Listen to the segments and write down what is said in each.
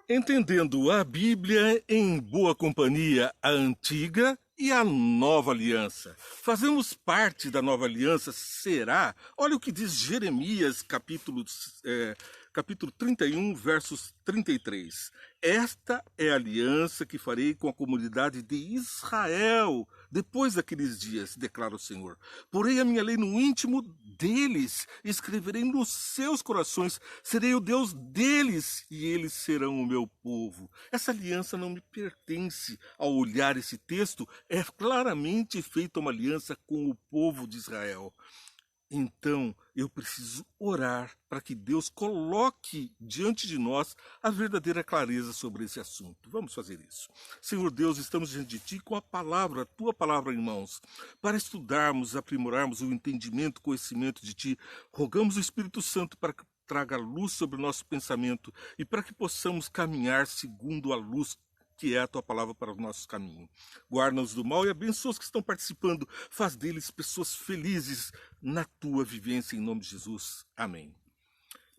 Entendendo a Bíblia em boa companhia, a antiga e a nova aliança. Fazemos parte da nova aliança, será? Olha o que diz Jeremias, capítulo 31, versos 33. Esta é a aliança que farei com a comunidade de Israel depois daqueles dias, declara o Senhor. Porei a minha lei no íntimo deles, escreverei nos seus corações, serei o Deus deles e eles serão o meu povo. Essa aliança não me pertence. Ao olhar esse texto, é claramente feita uma aliança com o povo de Israel. Então, eu preciso orar para que Deus coloque diante de nós a verdadeira clareza sobre esse assunto. Vamos fazer isso. Senhor Deus, estamos diante de Ti com a palavra, a Tua palavra em mãos, para estudarmos, aprimorarmos o entendimento, o conhecimento de Ti. Rogamos o Espírito Santo para que traga luz sobre o nosso pensamento e para que possamos caminhar segundo a luz que é a Tua palavra para o nosso caminho. Guarda-nos do mal e abençoa os que estão participando. Faz deles pessoas felizes na Tua vivência, em nome de Jesus. Amém.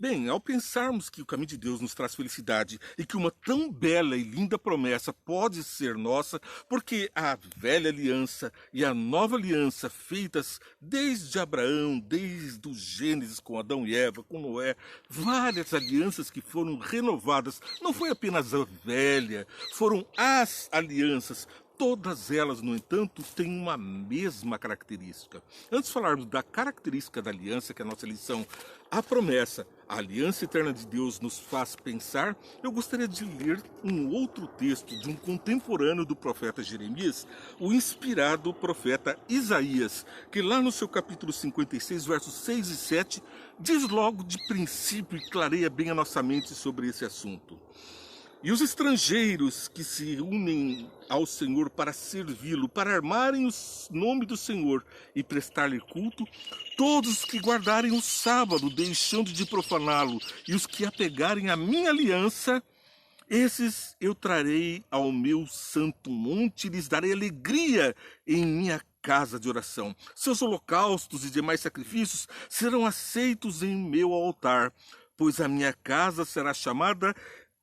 Bem, ao pensarmos que o caminho de Deus nos traz felicidade e que uma tão bela e linda promessa pode ser nossa, porque a velha aliança e a nova aliança feitas desde Abraão, desde o Gênesis com Adão e Eva, com Noé, várias alianças que foram renovadas, não foi apenas a velha, foram as alianças. Todas elas, no entanto, têm uma mesma característica. Antes de falarmos da característica da aliança, que é a nossa lição, a promessa, a aliança eterna de Deus nos faz pensar, eu gostaria de ler um outro texto de um contemporâneo do profeta Jeremias, o inspirado profeta Isaías, que lá no seu capítulo 56, versos 6 e 7, diz logo de princípio e clareia bem a nossa mente sobre esse assunto. E os estrangeiros que se unem ao Senhor para servi-lo, para armarem o nome do Senhor e prestar-lhe culto, todos os que guardarem o sábado, deixando de profaná-lo, e os que apegarem à minha aliança, esses eu trarei ao meu santo monte e lhes darei alegria em minha casa de oração. Seus holocaustos e demais sacrifícios serão aceitos em meu altar, pois a minha casa será chamada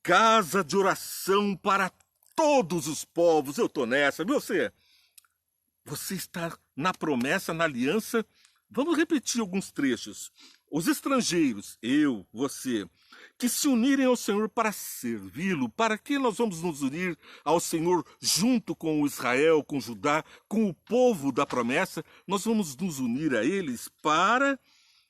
casa de oração para todos os povos. Eu estou nessa. Você está na promessa, na aliança. Vamos repetir alguns trechos. Os estrangeiros, eu, você, que se unirem ao Senhor para servi-lo. Para que nós vamos nos unir ao Senhor junto com o Israel, com Judá, com o povo da promessa? Nós vamos nos unir a eles para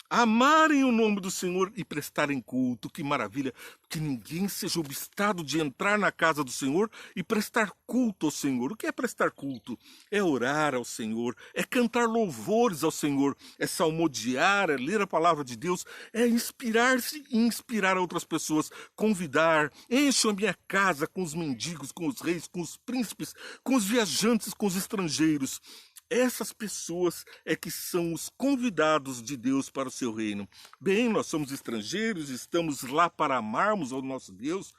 amarem o nome do Senhor e prestarem culto. Que maravilha! Que ninguém seja obstado de entrar na casa do Senhor e prestar culto ao Senhor. O que é prestar culto? É orar ao Senhor, é cantar louvores ao Senhor, é salmodiar, é ler a palavra de Deus, é inspirar-se e inspirar outras pessoas, convidar. Encho a minha casa com os mendigos, com os reis, com os príncipes, com os viajantes, com os estrangeiros. Essas pessoas é que são os convidados de Deus para o seu reino. Bem, nós somos estrangeiros, estamos lá para amarmos ao nosso Deus.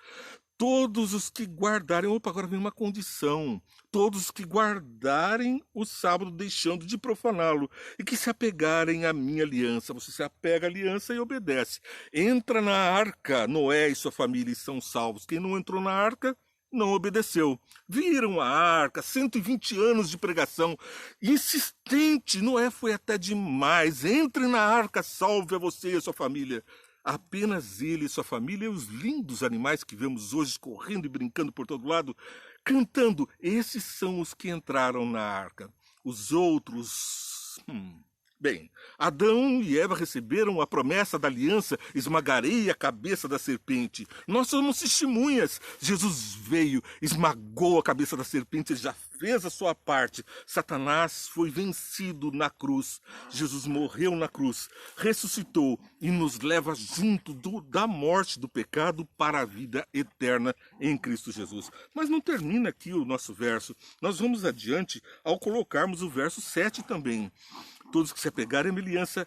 Todos os que guardarem, agora vem uma condição, todos os que guardarem o sábado deixando de profaná-lo e que se apegarem à minha aliança. Você se apega à aliança e obedece. Entra na arca, Noé e sua família são salvos. Quem não entrou na arca não obedeceu. Viram a arca, 120 anos de pregação, insistente, Noé foi até demais. Entre na arca, salve a você e a sua família. Apenas ele e sua família e os lindos animais que vemos hoje correndo e brincando por todo lado, cantando, esses são os que entraram na arca. Os outros... Bem, Adão e Eva receberam a promessa da aliança, esmagarei a cabeça da serpente. Nós somos testemunhas. Jesus veio, esmagou a cabeça da serpente, ele já fez a sua parte. Satanás foi vencido na cruz. Jesus morreu na cruz, ressuscitou e nos leva junto da morte do pecado para a vida eterna em Cristo Jesus. Mas não termina aqui o nosso verso. Nós vamos adiante ao colocarmos o verso 7 também. Todos que se apegarem à minha aliança,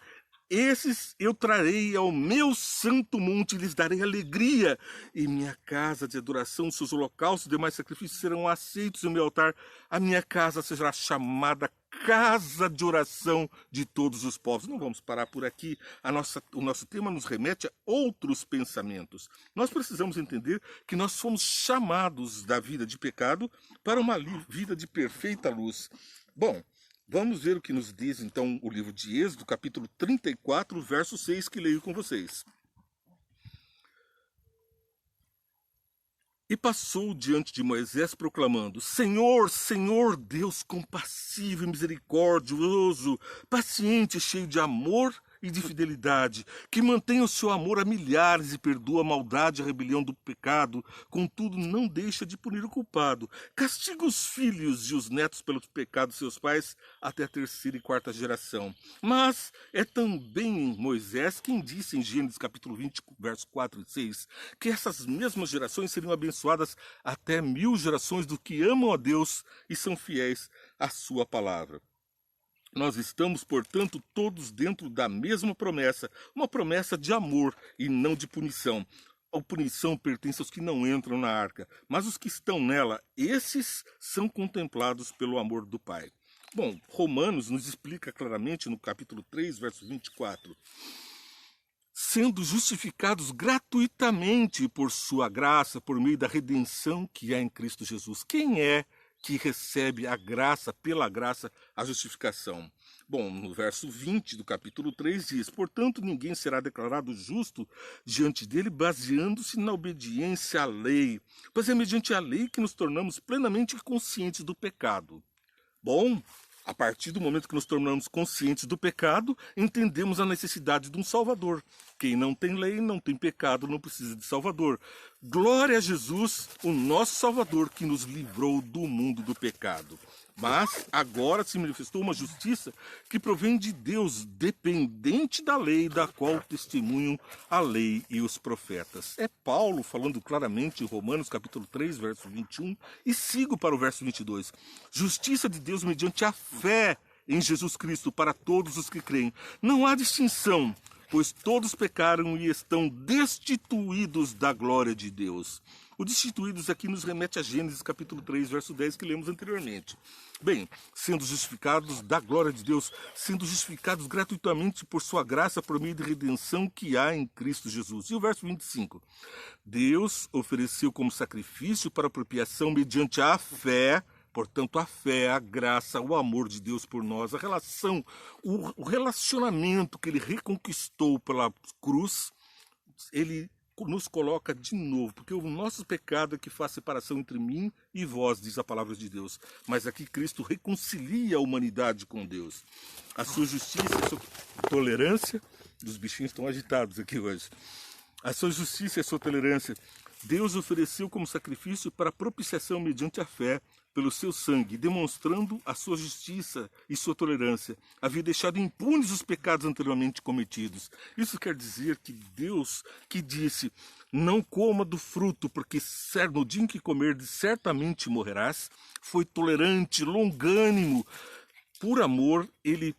Esses eu trarei ao meu santo monte, lhes darei alegria, e minha casa de adoração, seus holocaustos e demais sacrifícios serão aceitos no meu altar. A minha casa será chamada casa de oração de todos os povos. Não vamos parar por aqui. O nosso tema nos remete a outros pensamentos. Nós precisamos entender que nós fomos chamados da vida de pecado para uma vida de perfeita luz. Bom, vamos ver o que nos diz, então, o livro de Êxodo, capítulo 34, verso 6, que leio com vocês. E passou diante de Moisés, proclamando: Senhor, Senhor, Deus compassivo e misericordioso, paciente, cheio de amor e de fidelidade, que mantém o seu amor a milhares e perdoa a maldade e a rebelião do pecado, contudo não deixa de punir o culpado. Castiga os filhos e os netos pelos pecados de seus pais até a terceira e quarta geração. Mas é também Moisés quem disse em Gênesis capítulo 20, versos 4 e 6, que essas mesmas gerações seriam abençoadas até 1000 gerações do que amam a Deus e são fiéis à sua palavra. Nós estamos, portanto, todos dentro da mesma promessa, uma promessa de amor e não de punição. A punição pertence aos que não entram na arca, mas os que estão nela, esses são contemplados pelo amor do Pai. Bom, Romanos nos explica claramente no capítulo 3, verso 24. Sendo justificados gratuitamente por sua graça, por meio da redenção que há em Cristo Jesus. Quem é que recebe a graça, pela graça, a justificação? Bom, no verso 20 do capítulo 3 diz: portanto, ninguém será declarado justo diante dele baseando-se na obediência à lei, pois é mediante a lei que nos tornamos plenamente conscientes do pecado. Bom, a partir do momento que nos tornamos conscientes do pecado, entendemos a necessidade de um Salvador. Quem não tem lei, não tem pecado, não precisa de Salvador. Glória a Jesus, o nosso Salvador, que nos livrou do mundo do pecado. Mas agora se manifestou uma justiça que provém de Deus, dependente da lei, da qual testemunham a lei e os profetas. É Paulo falando claramente em Romanos capítulo 3, verso 21, e sigo para o verso 22. Justiça de Deus mediante a fé em Jesus Cristo para todos os que creem. Não há distinção, pois todos pecaram e estão destituídos da glória de Deus. O destituídos aqui nos remete a Gênesis capítulo 3, verso 10, que lemos anteriormente. Bem, sendo justificados da glória de Deus, sendo justificados gratuitamente por sua graça, por meio de redenção que há em Cristo Jesus. E o verso 25. Deus ofereceu como sacrifício para apropriação mediante a fé. Portanto, a fé, a graça, o amor de Deus por nós, a relação, o relacionamento que ele reconquistou pela cruz, ele nos coloca de novo, porque o nosso pecado é que faz separação entre mim e vós, diz a palavra de Deus. Mas aqui Cristo reconcilia a humanidade com Deus. A sua justiça, a sua tolerância, os bichinhos estão agitados aqui hoje. A sua justiça e a sua tolerância, Deus ofereceu como sacrifício para propiciação mediante a fé, pelo seu sangue, demonstrando a sua justiça e sua tolerância. Havia deixado impunes os pecados anteriormente cometidos. Isso quer dizer que Deus, que disse: não coma do fruto, porque no dia em que comerdes certamente morrerás, foi tolerante, longânimo. Por amor, ele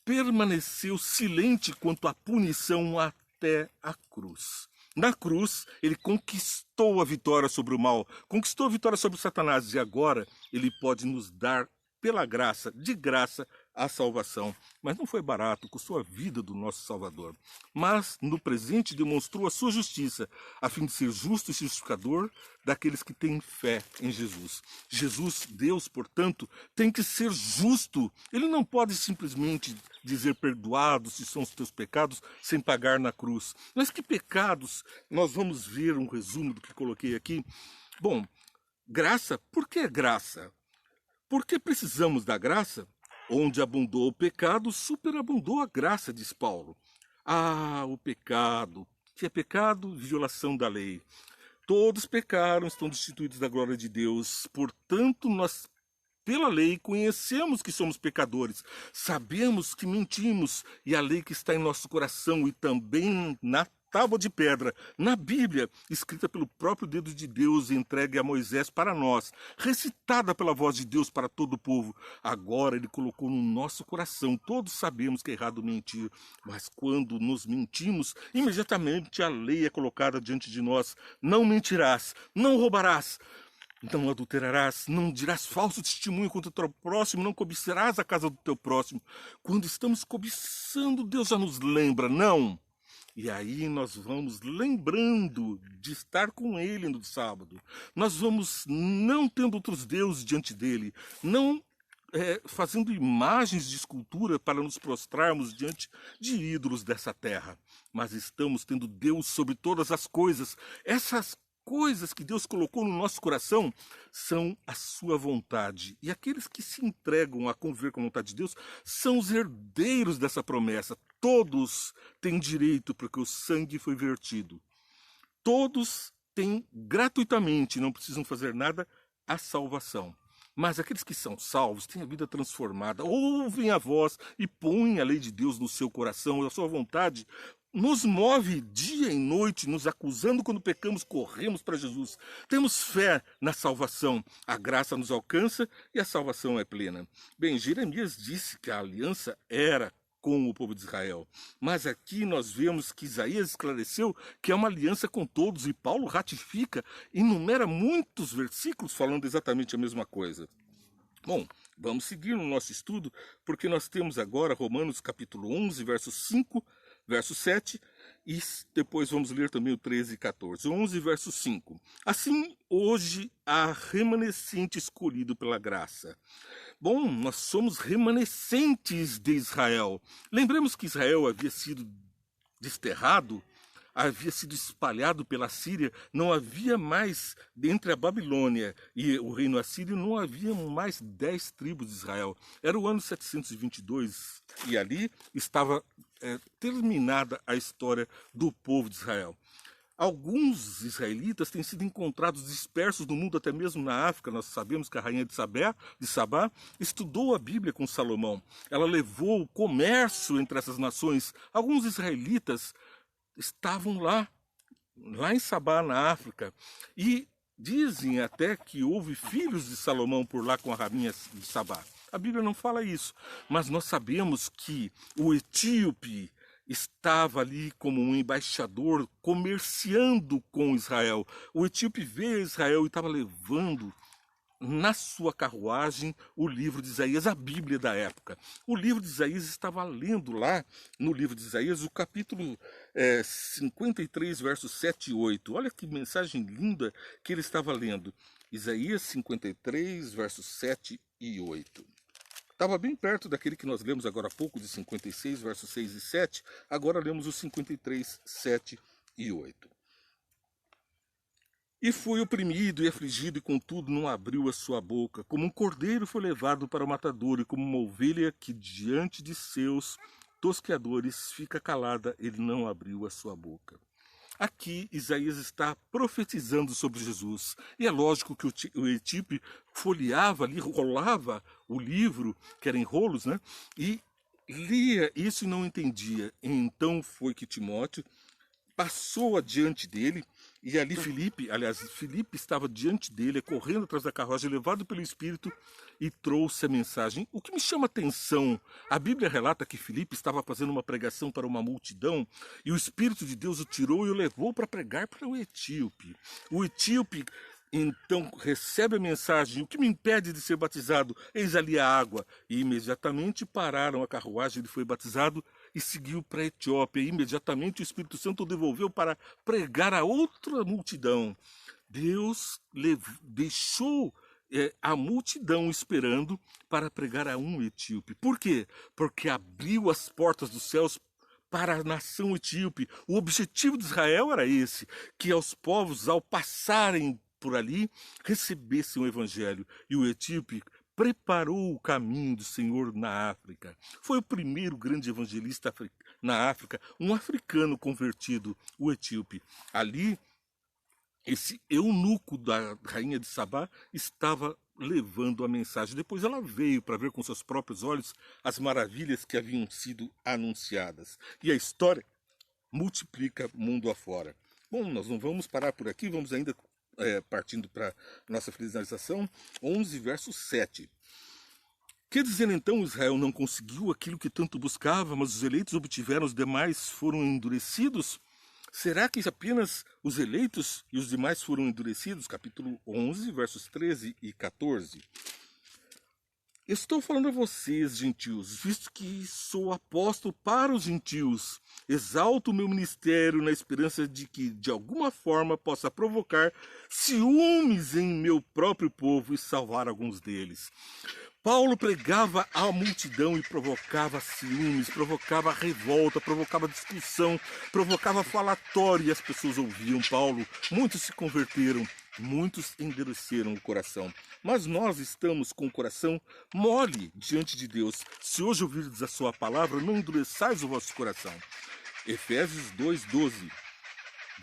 permaneceu silente quanto à punição até a cruz. Na cruz, ele conquistou a vitória sobre o mal, conquistou a vitória sobre Satanás, e agora ele pode nos dar, pela graça, de graça, a salvação. Mas não foi barato, custou a vida do nosso Salvador. Mas, no presente, demonstrou a sua justiça, a fim de ser justo e justificador daqueles que têm fé em Jesus. Jesus, Deus, portanto, tem que ser justo. Ele não pode simplesmente dizer perdoados se são os teus pecados sem pagar na cruz. Mas que pecados? Nós vamos ver um resumo do que coloquei aqui. Bom, graça, por que graça? Porque precisamos da graça? Onde abundou o pecado, superabundou a graça, diz Paulo. Ah, o pecado. Que é pecado? Violação da lei. Todos pecaram, estão destituídos da glória de Deus. Portanto, nós, pela lei, conhecemos que somos pecadores. Sabemos que mentimos. E a lei que está em nosso coração e também na tábua de pedra, na Bíblia, escrita pelo próprio dedo de Deus e entregue a Moisés para nós, recitada pela voz de Deus para todo o povo. Agora ele colocou no nosso coração. Todos sabemos que é errado mentir, mas quando nos mentimos, imediatamente a lei é colocada diante de nós. Não mentirás, não roubarás, não adulterarás, não dirás falso testemunho contra o teu próximo, não cobiçarás a casa do teu próximo. Quando estamos cobiçando, Deus já nos lembra, não? E aí nós vamos lembrando de estar com Ele no sábado. Nós vamos não tendo outros deuses diante dele, não fazendo imagens de escultura para nos prostrarmos diante de ídolos dessa terra. Mas estamos tendo Deus sobre todas as coisas. Essas coisas que Deus colocou no nosso coração são a sua vontade. E aqueles que se entregam a conviver com a vontade de Deus são os herdeiros dessa promessa. Todos têm direito, porque o sangue foi vertido. Todos têm gratuitamente, não precisam fazer nada, a salvação. Mas aqueles que são salvos têm a vida transformada, ouvem a voz e põem a lei de Deus no seu coração, a sua vontade nos move dia e noite, nos acusando quando pecamos, corremos para Jesus. Temos fé na salvação, a graça nos alcança e a salvação é plena. Bem, Jeremias disse que a aliança era com o povo de Israel, mas aqui nós vemos que Isaías esclareceu que é uma aliança com todos, e Paulo ratifica, enumera muitos versículos falando exatamente a mesma coisa. Bom, vamos seguir no nosso estudo, porque nós temos agora Romanos capítulo 11, verso 5, verso 7, e depois vamos ler também o 13 e 14. 11, verso 5. Assim, hoje, há remanescente escolhido pela graça. Bom, nós somos remanescentes de Israel. Lembremos que Israel havia sido desterrado, havia sido espalhado pela Síria, não havia mais, entre a Babilônia e o reino assírio, não havia mais 10 tribos de Israel. Era o ano 722 e ali estava terminada a história do povo de Israel. Alguns israelitas têm sido encontrados dispersos no mundo, até mesmo na África. Nós sabemos que a rainha de Sabá estudou a Bíblia com Salomão. Ela levou o comércio entre essas nações. Alguns israelitas estavam lá em Sabá, na África, e dizem até que houve filhos de Salomão por lá com a rainha de Sabá. A Bíblia não fala isso, mas nós sabemos que o etíope estava ali como um embaixador comerciando com Israel. O etíope veio a Israel e estava levando na sua carruagem o livro de Isaías, a Bíblia da época. O livro de Isaías estava lendo lá, no livro de Isaías, o capítulo 53, versos 7 e 8. Olha que mensagem linda que ele estava lendo. Isaías 53, versos 7 e 8. Estava bem perto daquele que nós lemos agora há pouco, de 56, versos 6 e 7. Agora lemos os 53, 7 e 8. E foi oprimido e afligido, e contudo não abriu a sua boca. Como um cordeiro foi levado para o matador, e como uma ovelha que diante de seus tosqueadores fica calada, ele não abriu a sua boca. Aqui Isaías está profetizando sobre Jesus. E é lógico que o etíope folheava ali, rolava o livro, que era em rolos, né? E lia isso e não entendia. Então foi que Timóteo passou adiante dele, e ali Filipe estava diante dele, correndo atrás da carruagem, levado pelo Espírito, e trouxe a mensagem. O que me chama a atenção, a Bíblia relata que Filipe estava fazendo uma pregação para uma multidão, e o Espírito de Deus o tirou e o levou para pregar para o etíope. O etíope então recebe a mensagem: o que me impede de ser batizado? Eis ali a água. E imediatamente pararam a carruagem, ele foi batizado e seguiu para a Etiópia. E imediatamente o Espírito Santo o devolveu para pregar a outra multidão. Deus deixou a multidão esperando para pregar a um etíope. Por quê? Porque abriu as portas dos céus para a nação etíope. O objetivo de Israel era esse, que aos povos, ao passarem por ali, recebessem o evangelho. E o etíope preparou o caminho do Senhor na África. Foi o primeiro grande evangelista na África, um africano convertido, o etíope. Ali, esse eunuco da rainha de Sabá estava levando a mensagem. Depois ela veio para ver com seus próprios olhos as maravilhas que haviam sido anunciadas. E a história multiplica mundo afora. Bom, nós não vamos parar por aqui, vamos ainda partindo para nossa finalização, 11, verso 7. Quer dizer então, Israel não conseguiu aquilo que tanto buscava, mas os eleitos obtiveram, os demais foram endurecidos? Será que apenas os eleitos e os demais foram endurecidos? Capítulo 11, versos 13 e 14. Estou falando a vocês, gentios, visto que sou apóstolo para os gentios. Exalto o meu ministério na esperança de que, de alguma forma, possa provocar ciúmes em meu próprio povo e salvar alguns deles. Paulo pregava à multidão e provocava ciúmes, provocava revolta, provocava discussão, provocava falatório, e as pessoas ouviam Paulo. Muitos se converteram, muitos endureceram o coração. Mas nós estamos com o coração mole diante de Deus. Se hoje ouvirdes a sua palavra, não endureçais o vosso coração. Efésios 2:12.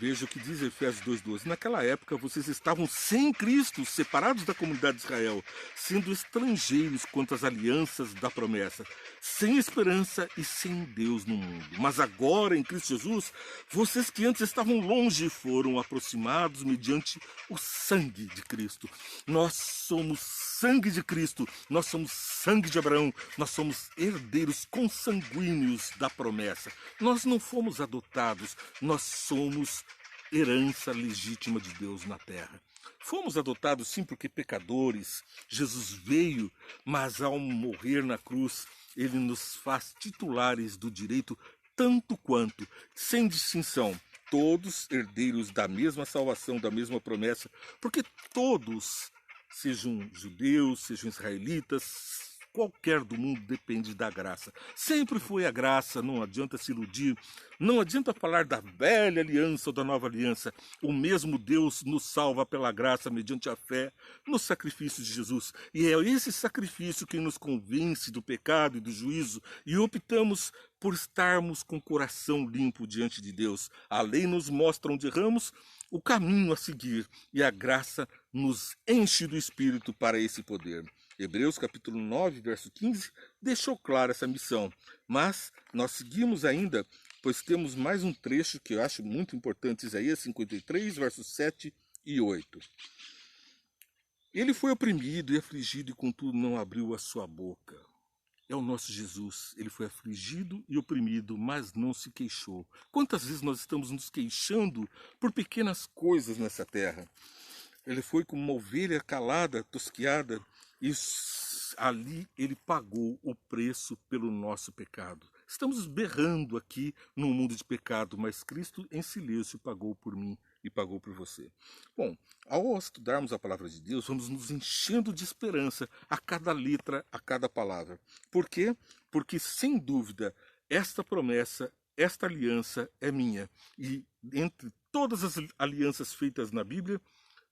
Veja o que diz Efésios 2:12. Naquela época vocês estavam sem Cristo, separados da comunidade de Israel, sendo estrangeiros quanto às alianças da promessa, sem esperança e sem Deus no mundo. Mas agora, em Cristo Jesus, vocês que antes estavam longe foram aproximados mediante o sangue de Cristo. Nós somos sangue de Cristo, nós somos sangue de Abraão, nós somos herdeiros consanguíneos da promessa. Nós não fomos adotados, nós somos herança legítima de Deus na terra. Fomos adotados sim porque pecadores. Jesus veio, mas ao morrer na cruz, ele nos faz titulares do direito tanto quanto, sem distinção, todos herdeiros da mesma salvação, da mesma promessa, porque todos, sejam judeus, sejam israelitas, qualquer do mundo depende da graça. Sempre foi a graça, não adianta se iludir, não adianta falar da velha aliança ou da nova aliança. O mesmo Deus nos salva pela graça mediante a fé no sacrifício de Jesus. E é esse sacrifício que nos convence do pecado e do juízo, e optamos por estarmos com o coração limpo diante de Deus. A lei nos mostra onde erramos, o caminho a seguir, e a graça nos enche do Espírito para esse poder. Hebreus capítulo 9, verso 15, deixou clara essa missão. Mas nós seguimos ainda, pois temos mais um trecho que eu acho muito importante, Isaías 53, versos 7 e 8. Ele foi oprimido e afligido e contudo não abriu a sua boca. É o nosso Jesus. Ele foi afligido e oprimido, mas não se queixou. Quantas vezes nós estamos nos queixando por pequenas coisas nessa terra? Ele foi como uma ovelha calada, tosquiada, e ali ele pagou o preço pelo nosso pecado. Estamos berrando aqui num mundo de pecado, mas Cristo em silêncio pagou por mim e pagou por você. Bom, ao estudarmos a palavra de Deus, vamos nos enchendo de esperança a cada letra, a cada palavra. Por quê? Porque, sem dúvida, esta promessa, esta aliança é minha. E entre todas as alianças feitas na Bíblia,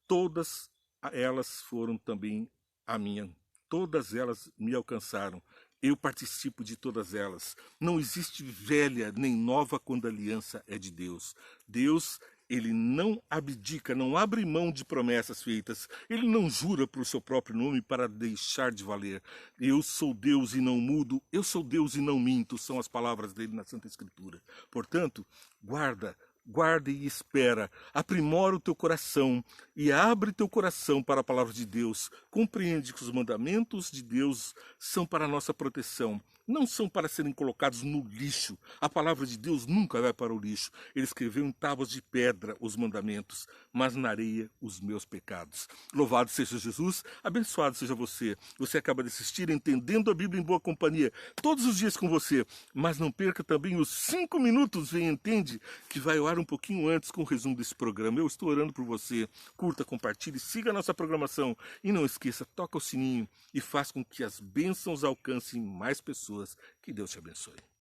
todas elas foram também a minha. Todas elas me alcançaram. Eu participo de todas elas. Não existe velha nem nova quando a aliança é de Deus. Deus, ele não abdica, não abre mão de promessas feitas. Ele não jura por seu próprio nome para deixar de valer. Eu sou Deus e não mudo. Eu sou Deus e não minto. São as palavras dele na Santa Escritura. Portanto, guarda e espera, aprimora o teu coração e abre teu coração para a palavra de Deus. Compreende que os mandamentos de Deus são para a nossa proteção, não são para serem colocados no lixo. A palavra de Deus nunca vai para o lixo. Ele escreveu em tábuas de pedra os mandamentos, mas na areia os meus pecados. Louvado seja Jesus, abençoado seja você. Você acaba de assistir Entendendo a Bíblia em Boa Companhia, todos os dias com você. Mas não perca também os 5 minutos, Vem Entende, que vai ao ar um pouquinho antes com o resumo desse programa. Eu estou orando por você. Curta, compartilhe, siga a nossa programação. E não esqueça, toca o sininho e faz com que as bênçãos alcancem mais pessoas. Que Deus te abençoe.